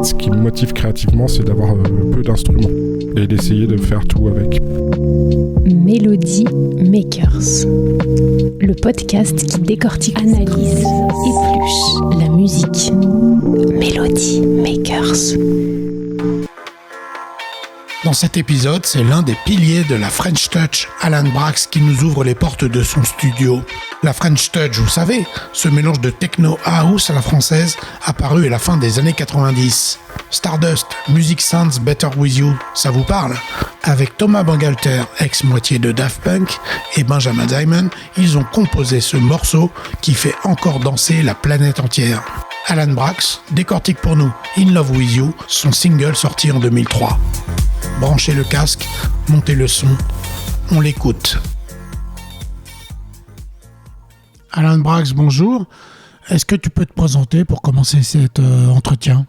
Ce qui me motive créativement, c'est d'avoir peu d'instruments et d'essayer de faire tout avec. Melody Makers, le podcast qui décortique, analyse, épluche la musique. Melody Makers. Dans cet épisode, c'est l'un des piliers de la French Touch, Alan Braxe, qui nous ouvre les portes de son studio. La French Touch, vous savez, ce mélange de techno house à la française, apparu à la fin des années 90. Stardust, Music Sounds Better With You, ça vous parle ? Avec Thomas Bangalter, ex-moitié de Daft Punk, et Benjamin Diamond, ils ont composé ce morceau qui fait encore danser la planète entière. Alan Braxe décortique pour nous In Love With You, son single sorti en 2003. Branchez le casque, montez le son, on l'écoute. Alan Braxe, bonjour. Est-ce que tu peux te présenter pour commencer cet entretien ?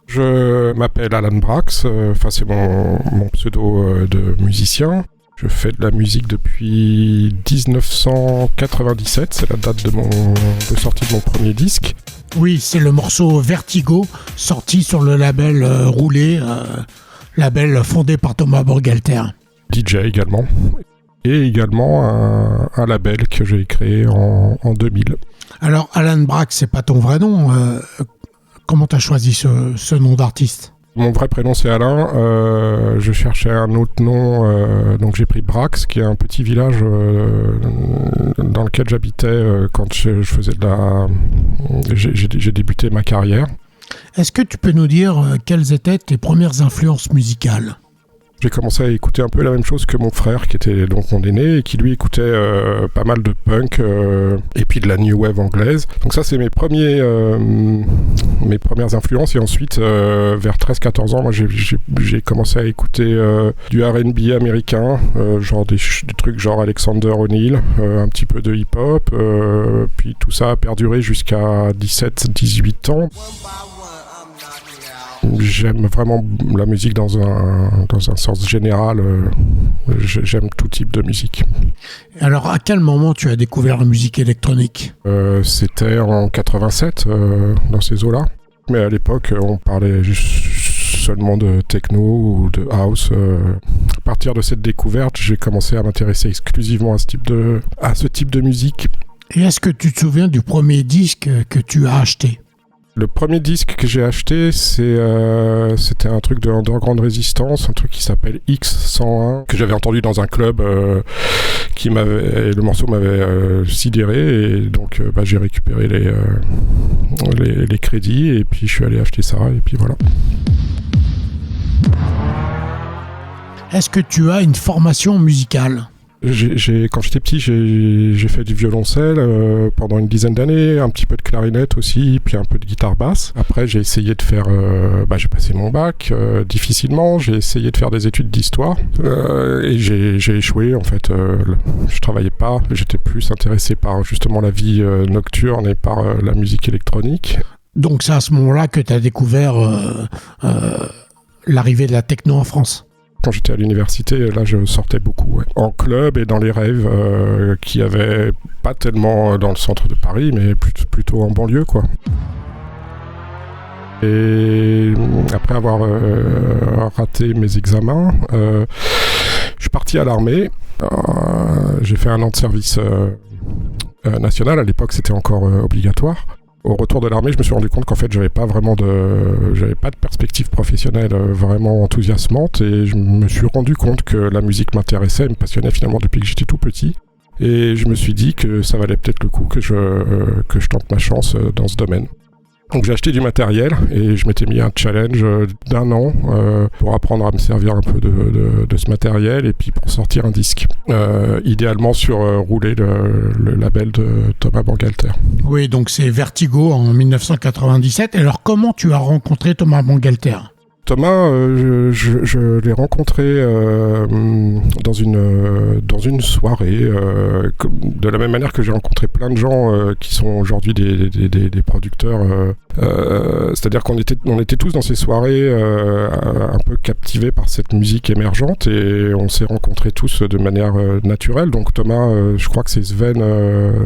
Je m'appelle Alan Braxe, c'est mon pseudo de musicien. Je fais de la musique depuis 1997, c'est la date de sortie de mon premier disque. Oui, c'est le morceau Vertigo, sorti sur le label Roulé, label fondé par Thomas Bangalter. DJ également. Et également un label que j'ai créé en 2000. Alors, Alan Braxe, c'est pas ton vrai nom. Comment t'as choisi ce nom d'artiste ? Mon vrai prénom c'est Alain, je cherchais un autre nom, donc j'ai pris Braxe, qui est un petit village dans lequel j'habitais quand je faisais j'ai débuté ma carrière. Est-ce que tu peux nous dire quelles étaient tes premières influences musicales ? J'ai commencé à écouter un peu la même chose que mon frère, qui était donc mon aîné, et qui lui écoutait pas mal de punk, et puis de la new wave anglaise. Donc ça, c'est mes premières influences. Et ensuite, vers 13-14 ans, moi, j'ai commencé à écouter du R&B américain, genre des trucs genre Alexander O'Neill, un petit peu de hip-hop, puis tout ça a perduré jusqu'à 17-18 ans. J'aime vraiment la musique dans un sens général. J'aime tout type de musique. Alors, à quel moment tu as découvert la musique électronique ? C'était en 87, dans ces eaux-là. Mais à l'époque, on parlait seulement de techno ou de house. À partir de cette découverte, j'ai commencé à m'intéresser exclusivement à ce type de musique. Et est-ce que tu te souviens du premier disque que tu as acheté ? Le premier disque que j'ai acheté, c'était un truc de Underground Resistance, un truc qui s'appelle X101, que j'avais entendu dans un club le morceau m'avait sidéré, et donc j'ai récupéré les crédits, et puis je suis allé acheter ça, et puis voilà. Est-ce que tu as une formation musicale ? Quand j'étais petit, j'ai fait du violoncelle pendant une dizaine d'années, un petit peu de clarinette aussi, puis un peu de guitare basse. Après, j'ai essayé de faire... j'ai passé mon bac difficilement, j'ai essayé de faire des études d'histoire et j'ai échoué. En fait, je travaillais pas, j'étais plus intéressé par justement la vie nocturne et par la musique électronique. Donc c'est à ce moment-là que tu as découvert l'arrivée de la techno en France ? Quand j'étais à l'université, là, je sortais beaucoup, ouais. En club et dans les rêves qui avaient pas tellement dans le centre de Paris, mais plutôt en banlieue, quoi. Et après avoir raté mes examens, je suis parti à l'armée. J'ai fait un an de service national. À l'époque, c'était encore obligatoire. Au retour de l'armée, je me suis rendu compte qu'en fait, j'avais pas de perspective professionnelle vraiment enthousiasmante, et je me suis rendu compte que la musique m'intéressait et me passionnait finalement depuis que j'étais tout petit. Et je me suis dit que ça valait peut-être le coup que je tente ma chance dans ce domaine. Donc j'ai acheté du matériel et je m'étais mis un challenge d'1 an pour apprendre à me servir un peu de ce matériel, et puis pour sortir un disque. Idéalement sur Roulé, le label de Thomas Bangalter. Oui, donc c'est Vertigo en 1997. Alors comment tu as rencontré Thomas Bangalter ? Thomas, je l'ai rencontré dans une soirée, de la même manière que j'ai rencontré plein de gens qui sont aujourd'hui des producteurs C'est-à-dire qu'on était tous dans ces soirées un peu captivés par cette musique émergente et on s'est rencontrés tous de manière naturelle. Donc Thomas, je crois que c'est Sven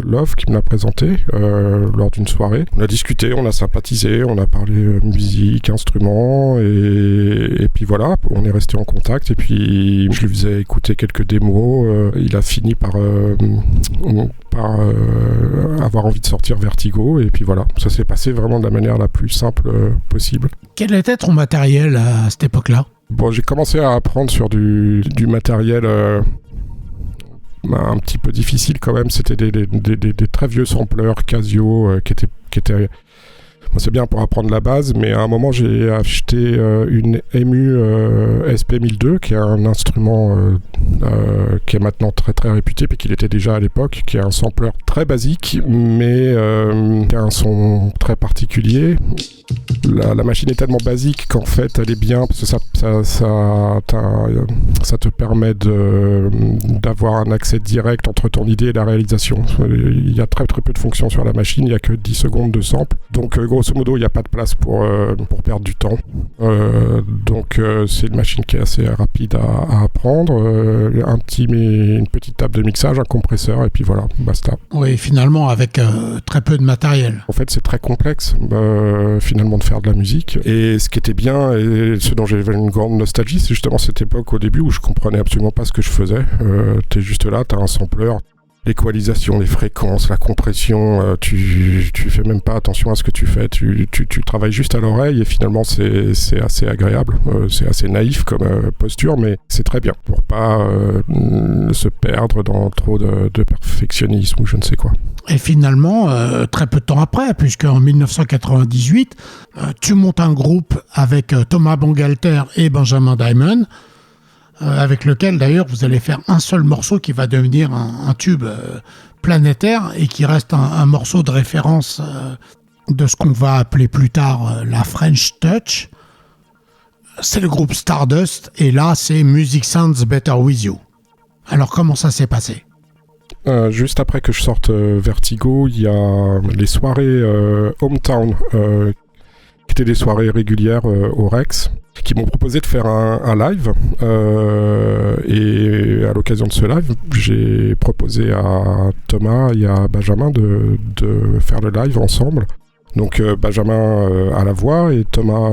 Love qui me l'a présenté lors d'une soirée. On a discuté, on a sympathisé, on a parlé musique, instruments et puis voilà, on est resté en contact et puis je lui faisais écouter quelques démos. Il a fini par avoir envie de sortir Vertigo et puis voilà, ça s'est passé vraiment de la manière la plus simple possible. Quel était ton matériel à cette époque-là ? Bon, j'ai commencé à apprendre sur du matériel un petit peu difficile quand même. C'était des très vieux sampleurs Casio qui étaient bon, c'est bien pour apprendre la base, mais à un moment j'ai acheté une EMU SP1002 qui est un instrument qui est maintenant très très réputé puis qu'il était déjà à l'époque, qui est un sampleur très basique mais qui a un son très particulier. La machine est tellement basique qu'en fait elle est bien parce que ça te permet d'avoir un accès direct entre ton idée et la réalisation. Il y a très très peu de fonctions sur la machine, il n'y a que 10 secondes de sample. Donc grosso modo il n'y a pas de place pour perdre du temps. Donc c'est une machine qui est assez rapide à apprendre. Une petite table de mixage, un compresseur et puis voilà, basta. Oui, finalement avec très peu de matériel. En fait c'est très complexe finalement de faire de la musique. Et ce qui était bien, et ce dont j'avais une grande nostalgie, c'est justement cette époque au début où je comprenais absolument pas ce que je faisais. T'es juste là, t'as un sampler, l'équalisation, les fréquences, la compression, tu fais même pas attention à ce que tu fais, tu travailles juste à l'oreille et finalement c'est assez agréable, c'est assez naïf comme posture, mais c'est très bien pour pas se perdre dans trop de perfectionnisme ou je ne sais quoi. Et finalement, très peu de temps après, puisque en 1998, tu montes un groupe avec Thomas Bangalter et Benjamin Diamond, avec lequel d'ailleurs vous allez faire un seul morceau qui va devenir un tube planétaire et qui reste un morceau de référence de ce qu'on va appeler plus tard la French Touch. C'est le groupe Stardust et là c'est Music Sounds Better With You. Alors comment ça s'est passé ? Juste après que je sorte Vertigo, il y a les soirées Hometown, qui étaient des soirées régulières au Rex, qui m'ont proposé de faire un live. Et à l'occasion de ce live, j'ai proposé à Thomas et à Benjamin de faire le live ensemble. Donc Benjamin à la voix et Thomas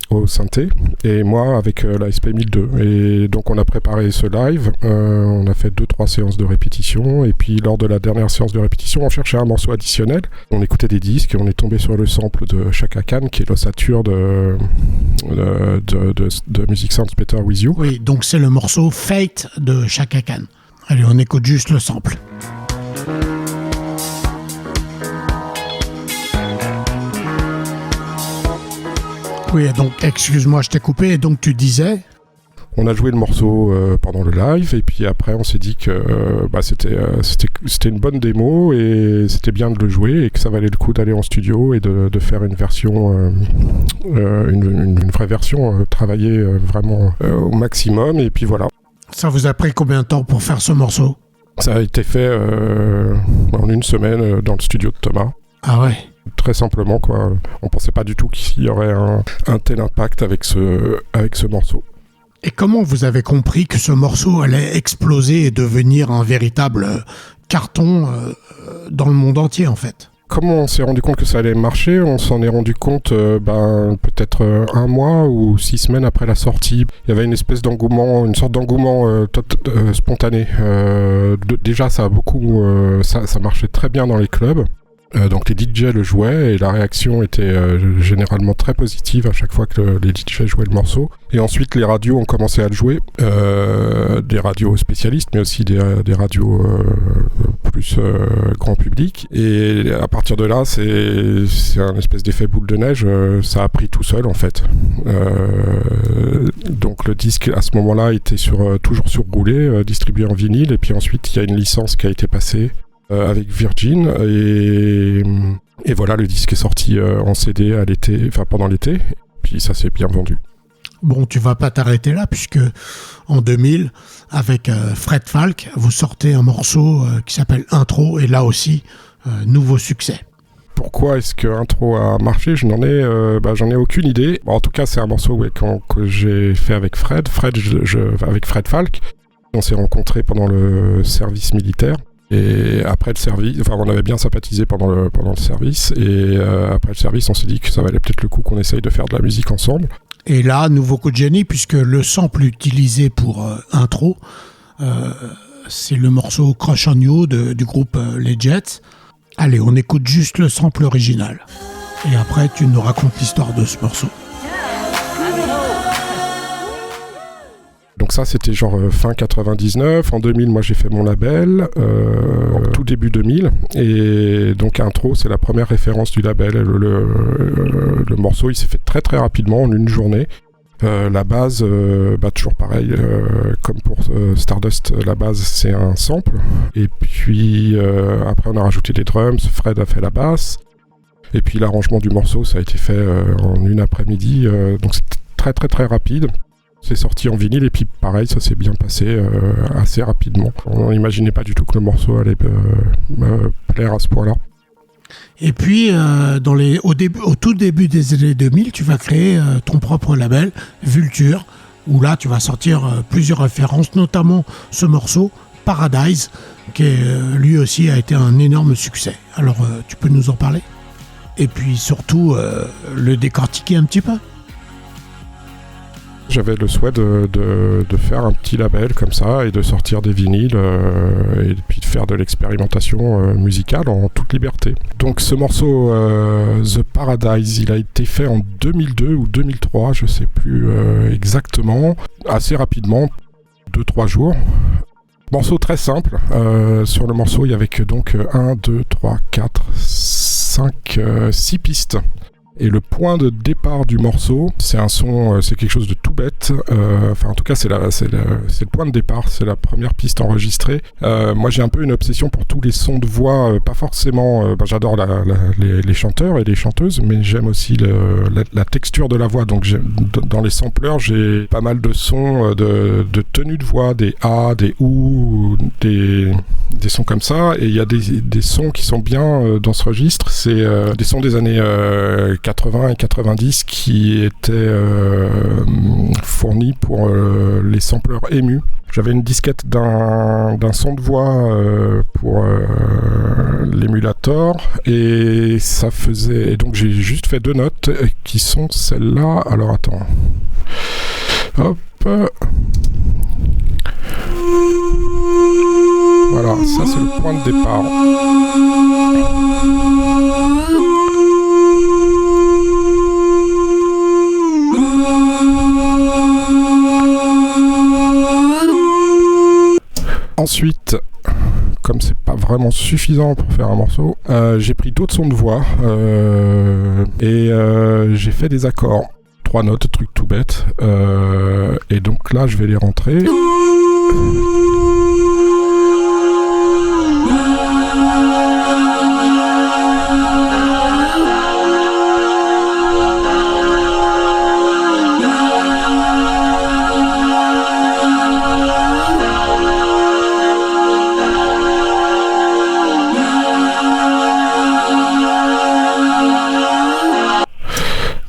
au synthé et moi avec la SP1002. Et donc on a préparé ce live, on a fait 2-3 séances de répétition et puis lors de la dernière séance de répétition on cherchait un morceau additionnel. On écoutait des disques et on est tombé sur le sample de Chaka Khan qui est l'ossature de Music Sounds Better With You. Oui, donc c'est le morceau Fate de Chaka Khan. Allez, on écoute juste le sample. Oui, donc, excuse-moi, je t'ai coupé, et donc tu disais ? On a joué le morceau pendant le live, et puis après on s'est dit que c'était une bonne démo, et c'était bien de le jouer, et que ça valait le coup d'aller en studio, et de faire une version, une vraie version, travailler vraiment au maximum, et puis voilà. Ça vous a pris combien de temps pour faire ce morceau ? Ça a été fait en une semaine dans le studio de Thomas. Ah ouais ? Très simplement, quoi. On pensait pas du tout qu'il y aurait un tel impact avec ce morceau. Et comment vous avez compris que ce morceau allait exploser et devenir un véritable carton dans le monde entier, en fait ? Comment on s'est rendu compte que ça allait marcher ? On s'en est rendu compte peut-être un mois ou 6 semaines après la sortie. Il y avait une espèce d'engouement, une sorte d'engouement spontané. Déjà, ça a beaucoup, ça marchait très bien dans les clubs. Donc les DJ le jouaient et la réaction était généralement très positive à chaque fois que les DJ jouaient le morceau. Et ensuite les radios ont commencé à le jouer, des radios spécialistes mais aussi des radios plus grand public. Et à partir de là c'est un espèce d'effet boule de neige, ça a pris tout seul en fait. Donc le disque à ce moment-là était toujours surroulé, distribué en vinyle et puis ensuite il y a une licence qui a été passée avec Virgin et voilà, le disque est sorti en CD à l'été, enfin pendant l'été, puis ça s'est bien vendu. Bon, tu vas pas t'arrêter là puisque en 2000 avec Fred Falk vous sortez un morceau qui s'appelle Intro et là aussi nouveau succès. Pourquoi est-ce que Intro a marché? J'en ai aucune idée. Bon, en tout cas, c'est un morceau que j'ai fait avec Fred. Avec Fred Falk. On s'est rencontrés pendant le service militaire. Et après le service, on avait bien sympathisé pendant le service. Et après le service, on s'est dit que ça valait peut-être le coup qu'on essaye de faire de la musique ensemble. Et là, nouveau coup de génie, puisque le sample utilisé pour Intro, c'est le morceau Crush on You du groupe Les Jets. Allez, on écoute juste le sample original. Et après, tu nous racontes l'histoire de ce morceau. Donc ça, c'était genre fin 99. En 2000, moi, j'ai fait mon label, tout début 2000. Et donc, Intro, c'est la première référence du label. Le morceau, il s'est fait très, très rapidement, en une journée. La base, toujours pareil, comme pour Stardust, la base c'est un sample. Et puis après on a rajouté les drums, Fred a fait la basse. Et puis l'arrangement du morceau ça a été fait en une après-midi, donc c'est très très très rapide. C'est sorti en vinyle et puis pareil, ça s'est bien passé assez rapidement. On n'imaginait pas du tout que le morceau allait me plaire à ce point-là. Et puis, au tout début des années 2000, tu vas créer ton propre label, Vulture, où là, tu vas sortir plusieurs références, notamment ce morceau, Paradise, qui lui aussi a été un énorme succès. Alors, tu peux nous en parler? Et puis surtout, le décortiquer un petit peu? J'avais le souhait de faire un petit label comme ça et de sortir des vinyles et puis de faire de l'expérimentation musicale en toute liberté. Donc ce morceau The Paradise, il a été fait en 2002 ou 2003, je sais plus exactement, assez rapidement, 2-3 jours. Morceau très simple. Sur le morceau, il y avait que donc 1, 2, 3, 4, 5, 6 pistes. Et le point de départ du morceau, c'est un son, c'est quelque chose de tout bête. En tout cas, c'est le point de départ, c'est la première piste enregistrée. Moi, j'ai un peu une obsession pour tous les sons de voix, pas forcément. J'adore les chanteurs et les chanteuses, mais j'aime aussi la texture de la voix. Donc, dans les sampleurs, j'ai pas mal de sons de tenue de voix, des A, des OU, des sons comme ça. Et il y a des sons qui sont bien dans ce registre. C'est des sons des années 80 et 90 qui étaient fournis pour les sampleurs émus. J'avais une disquette d'un son de voix pour l'émulator et ça faisait... Et donc j'ai juste fait 2 notes qui sont celles-là. Alors attends. Hop. Voilà, ça c'est le point de départ. Ensuite, comme c'est pas vraiment suffisant pour faire un morceau, j'ai pris d'autres sons de voix et j'ai fait des accords. 3 notes, truc tout bête. Et donc là, je vais les rentrer.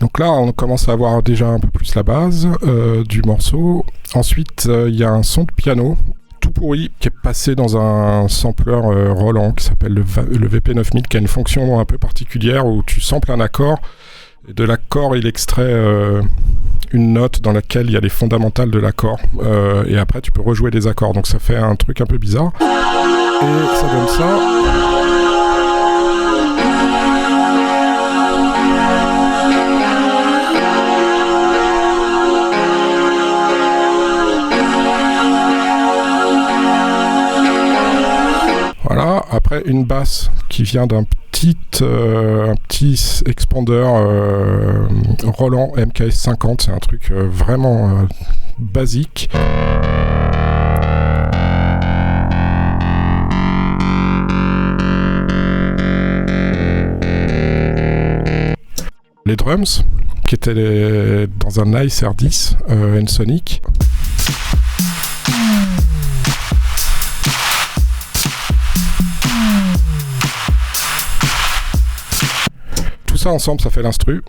Donc là, on commence à avoir déjà un peu plus la base du morceau. Ensuite, il y a un son de piano tout pourri qui est passé dans un sampler Roland qui s'appelle le VP9000, qui a une fonction un peu particulière où tu samples un accord. Et de l'accord, il extrait une note dans laquelle il y a les fondamentales de l'accord. Et après, tu peux rejouer des accords. Donc ça fait un truc un peu bizarre. Et ça donne ça. Voilà, après une basse qui vient d'un petit expander Roland MKS 50, c'est un truc vraiment basique. Les drums, qui étaient dans un Nice R10 N-Sonic. ça ensemble, ça fait l'instru.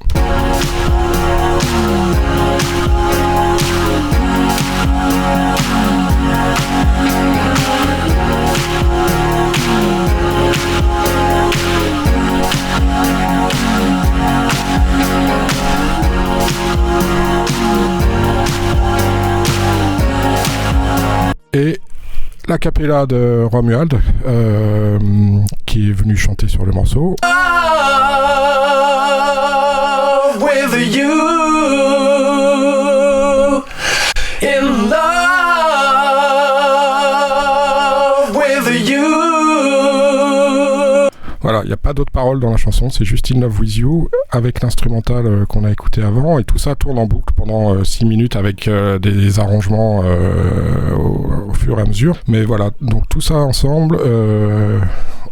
Et la cappella de Romuald, qui est venu chanter sur le morceau. With you, in love with you. Voilà, il n'y a pas d'autres paroles dans la chanson, c'est juste In Love With You avec l'instrumental qu'on a écouté avant, et tout ça tourne en boucle pendant 6 minutes avec des arrangements au fur et à mesure. Mais voilà, donc tout ça ensemble,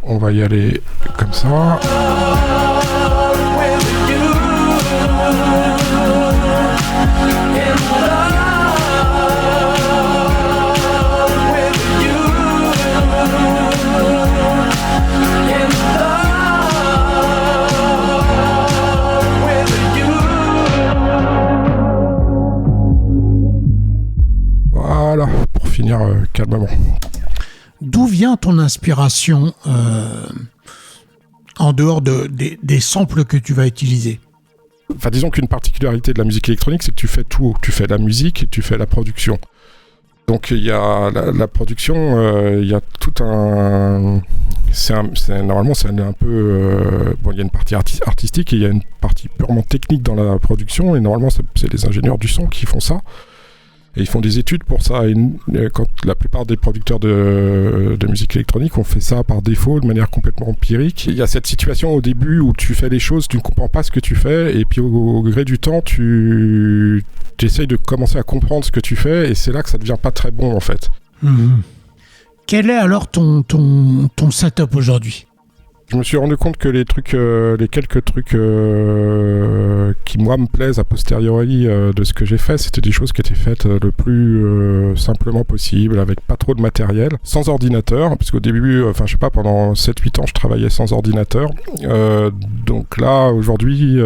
on va y aller comme ça. Voilà, pour finir calmement. D'où vient ton inspiration en dehors des samples que tu vas utiliser? Enfin, disons qu'une particularité de la musique électronique, c'est que tu fais tout. Tu fais la musique et tu fais la production. Donc il y a la production, il y a tout un... Normalement, c'est un peu... il y a une partie artistique et il y a une partie purement technique dans la production. Et normalement, c'est les ingénieurs du son qui font ça. Et ils font des études pour ça. Et quand la plupart des producteurs de musique électronique ont fait ça par défaut, de manière complètement empirique. Il y a cette situation au début où tu fais les choses, tu ne comprends pas ce que tu fais, et puis au gré du temps, tu essayes de commencer à comprendre ce que tu fais, et c'est là que ça devient pas très bon en fait. Quel est alors ton setup aujourd'hui? Je me suis rendu compte que les quelques trucs qui moi me plaisent a posteriori de ce que j'ai fait, c'était des choses qui étaient faites le plus simplement possible, avec pas trop de matériel, sans ordinateur, parce qu'au début, pendant 7-8 ans, je travaillais sans ordinateur. Donc là, aujourd'hui,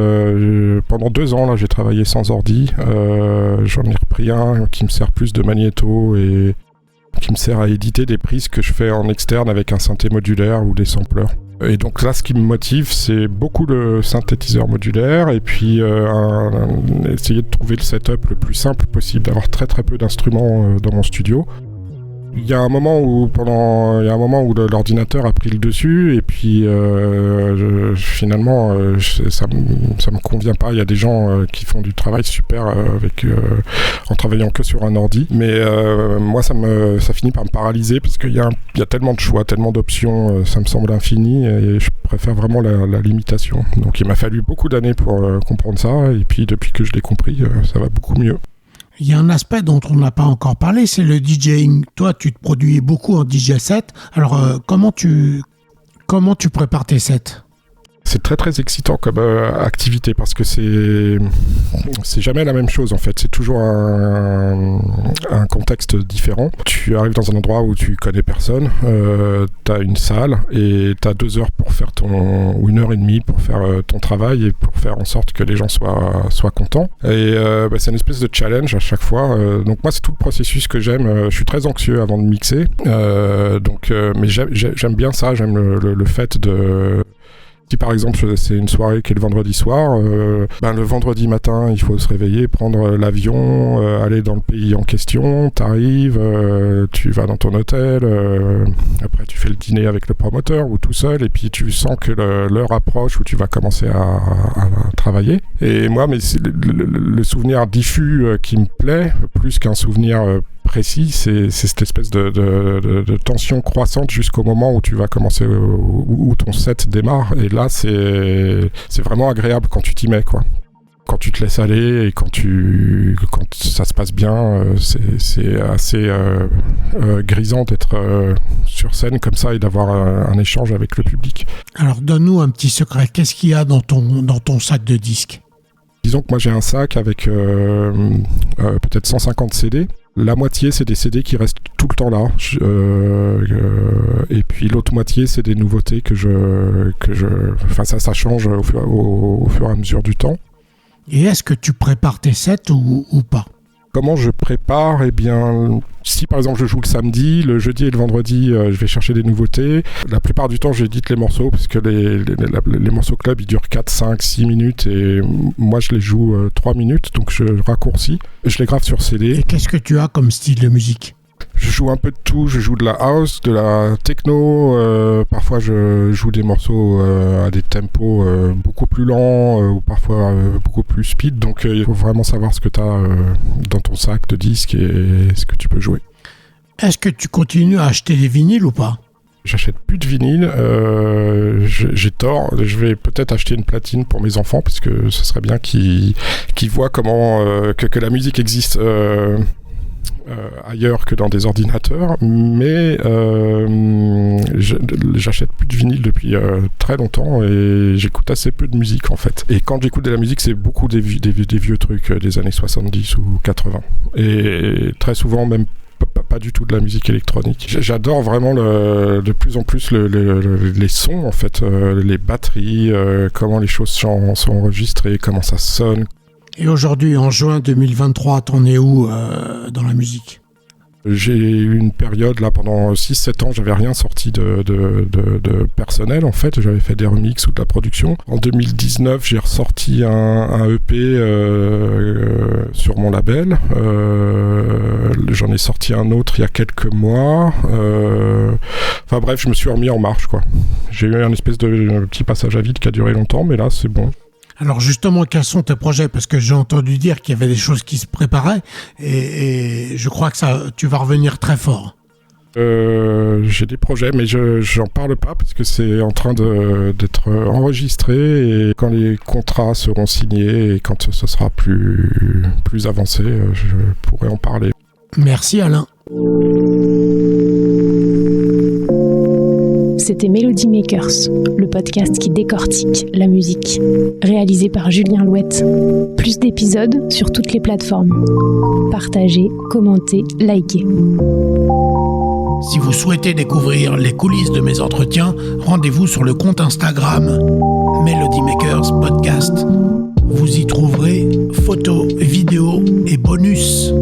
pendant 2 ans, là, j'ai travaillé sans ordi. J'en ai repris un qui me sert plus de magnéto et qui me sert à éditer des prises que je fais en externe avec un synthé modulaire ou des sampleurs. Et donc là, ce qui me motive, c'est beaucoup le synthétiseur modulaire et puis essayer de trouver le setup le plus simple possible, d'avoir très très peu d'instruments dans mon studio. Il y a un moment où l'ordinateur a pris le dessus et puis finalement ça me convient pas. Il y a des gens qui font du travail super en travaillant que sur un ordi, mais moi ça finit par me paralyser parce qu'il y a tellement de choix, tellement d'options, ça me semble infini et je préfère vraiment la limitation. Donc il m'a fallu beaucoup d'années pour comprendre ça et puis depuis que je l'ai compris, ça va beaucoup mieux. Il y a un aspect dont on n'a pas encore parlé, c'est le DJing. Toi, tu te produis beaucoup en DJ set. Alors, comment tu prépares tes sets? C'est très très excitant comme activité parce que c'est jamais la même chose en fait, c'est toujours un contexte différent. Tu arrives dans un endroit où tu connais personne, t'as une salle et t'as 2 heures pour faire ou 1h30 pour faire ton travail et pour faire en sorte que les gens soient contents. Et c'est une espèce de challenge à chaque fois. Donc moi c'est tout le processus que j'aime. Je suis très anxieux avant de mixer, mais j'aime bien ça, j'aime le fait de... Si par exemple c'est une soirée qui est le vendredi soir, le vendredi matin il faut se réveiller, prendre l'avion, aller dans le pays en question, t'arrives, tu vas dans ton hôtel, après tu fais le dîner avec le promoteur ou tout seul et puis tu sens que l'heure approche où tu vas commencer à travailler. Et moi le souvenir diffus qui me plaît, plus qu'un souvenir précis, c'est cette espèce de tension croissante jusqu'au moment où tu vas commencer, où ton set démarre. Et là, c'est vraiment agréable quand tu t'y mets, quoi. Quand tu te laisses aller et quand ça se passe bien, c'est assez grisant d'être sur scène comme ça et d'avoir un échange avec le public. Alors, donne-nous un petit secret. Qu'est-ce qu'il y a dans ton sac de disques? Disons que moi j'ai un sac avec peut-être 150 CD. La moitié, c'est des CD qui restent tout le temps là. Et puis l'autre moitié, c'est des nouveautés que enfin, ça change au fur et à mesure du temps. Et est-ce que tu prépares tes sets ou pas ? Comment je prépare ? Eh bien, si par exemple je joue le samedi, le jeudi et le vendredi, je vais chercher des nouveautés. La plupart du temps, j'édite les morceaux parce que les morceaux club, ils durent 4, 5, 6 minutes et moi je les joue 3 minutes, donc je raccourcis. Je les grave sur CD. Et qu'est-ce que tu as comme style de musique ? Je joue un peu de tout, je joue de la house, de la techno, parfois je joue des morceaux à des tempos beaucoup plus lents ou parfois beaucoup plus speed, donc il faut vraiment savoir ce que tu as dans ton sac de disques et ce que tu peux jouer. Est-ce que tu continues à acheter des vinyles ou pas ? J'achète plus de vinyle, j'ai tort, je vais peut-être acheter une platine pour mes enfants parce que ce serait bien qu'ils voient comment que la musique existe ailleurs que dans des ordinateurs, mais j'achète plus de vinyle depuis très longtemps et j'écoute assez peu de musique en fait. Et quand j'écoute de la musique, c'est beaucoup des vieux trucs des années 70 ou 80. Et très souvent même pas du tout de la musique électronique. J'adore vraiment de plus en plus les sons en fait, les batteries, comment les choses sont enregistrées, comment ça sonne. Et aujourd'hui, en juin 2023, t'en es où dans la musique ? J'ai eu une période, là, pendant 6-7 ans, j'avais rien sorti de personnel, en fait. J'avais fait des remixes ou de la production. En 2019, j'ai ressorti un EP sur mon label. J'en ai sorti un autre il y a quelques mois. Enfin bref, je me suis remis en marche, quoi. J'ai eu un espèce de petit passage à vide qui a duré longtemps, mais là, c'est bon. Alors justement, quels sont tes projets ? Parce que j'ai entendu dire qu'il y avait des choses qui se préparaient et je crois que tu vas revenir très fort. J'ai des projets, mais j'en parle pas parce que c'est en train d'être enregistré et quand les contrats seront signés et quand ce sera plus avancé, je pourrai en parler. Merci Alain. C'était Melody Makers, le podcast qui décortique la musique. Réalisé par Julien Louette. Plus d'épisodes sur toutes les plateformes. Partagez, commentez, likez. Si vous souhaitez découvrir les coulisses de mes entretiens, rendez-vous sur le compte Instagram Melody Makers Podcast. Vous y trouverez photos, vidéos et bonus.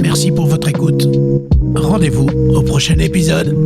Merci pour votre écoute. Rendez-vous au prochain épisode.